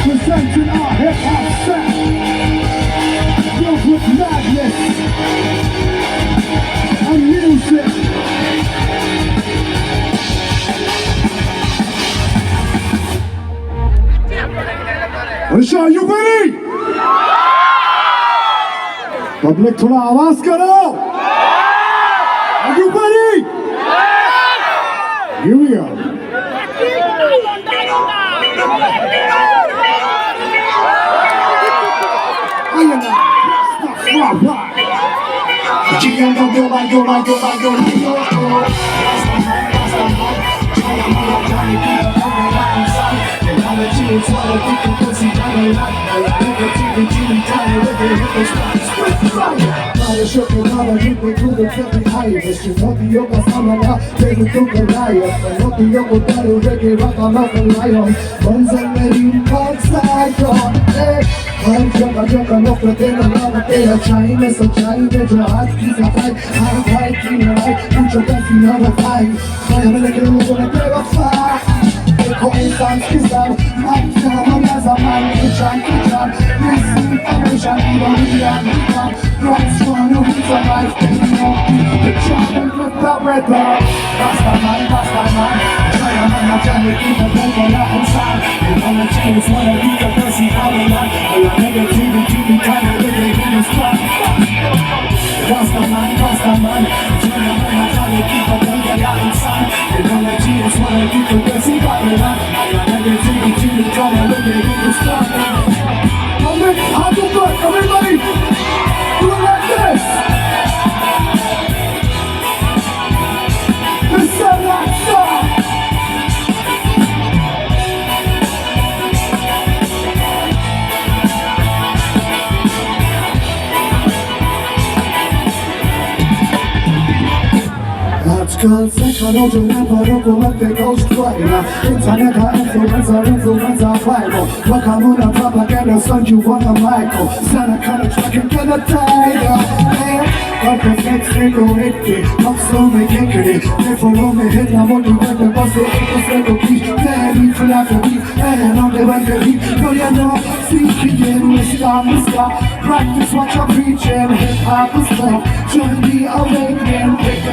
Presenting our hip-hop sound, filled with madness and music. Risha, are you ready? Public, थोड़ा आवाज करो. Are you ready? Here we go. हर जगह जगह नौकर तेरा नाम तेरा चाय में सच्चाई में जो आज की सफाई हर भाई की लड़ाई पूछो कैसी ना बताई मैं लेकिन लोगों ने तेरा फाक देखो इंसान की सब आप हमारा ज़मान की जान इसी हमेशा निभाया God's one who is alive the child with the red dot Basta man Try a man जाने की बदल गया इंसान ये वाला चीज़ वाला भी का कैसी आवेला और negativity kind of living in the spot Basta man Try a man जाने की बदल गया इंसान ये वाला चीज़ वाला भी का कैसी आवेला और negativity kind of living in the spot Everybody do it like this. This is that song. आजकल से खरों जो रैपरों को लगते ghost writer Internet का influencer viral Wakamuna propaganda son you wanna Michael Santa Connor trucking to the tiger But the fix they go hit me Up slow me kick it They follow me hit now what you want to bust it It's like a beat Daddy for like a beat And I'm the one to beat No you know Speaking in the sky Practice what you're preaching Hip-hop is tough Join the awakening Pick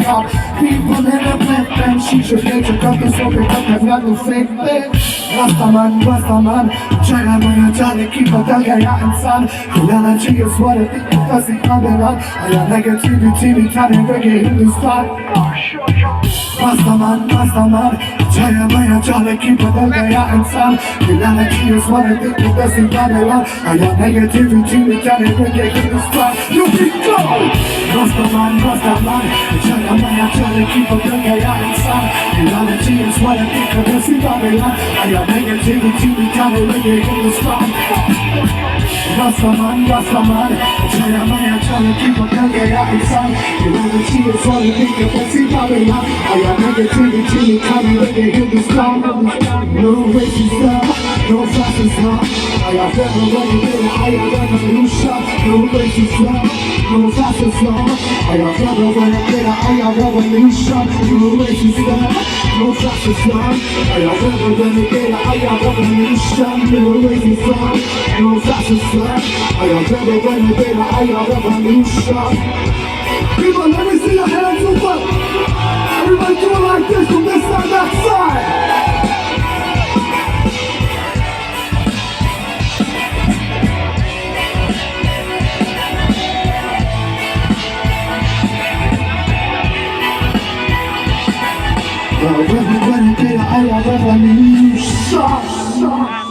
up People in the black and she should get your cup so pick up I've got no fake thing Rastaman China man Johnny keep a dog ya insan Reality is what I think because it's coming on I got negativity Trying to reggae Hindustan Rastaman China man Johnny keep a dog ya insan Reality is what I think because it's coming on I got negativity Trying to reggae Hindustan You keep going Rastaman China man Johnny keep a dog ya insan Reality is what I think because it's coming on I got negativity Trying to reggae Hindustan Rastaman China man Johnny keep a dog ya insan Reality is what I think because it's coming on I got negativity Trying to reggae Hindustan No racism No fascism I got federal I got revolution No racism No fascism I got federal I got revolution No racism No fascism I got federal I got revolution No racism No fascism I got federal I got revolution People, let me see your hands up Everybody do it like this from this side, that side I got revolution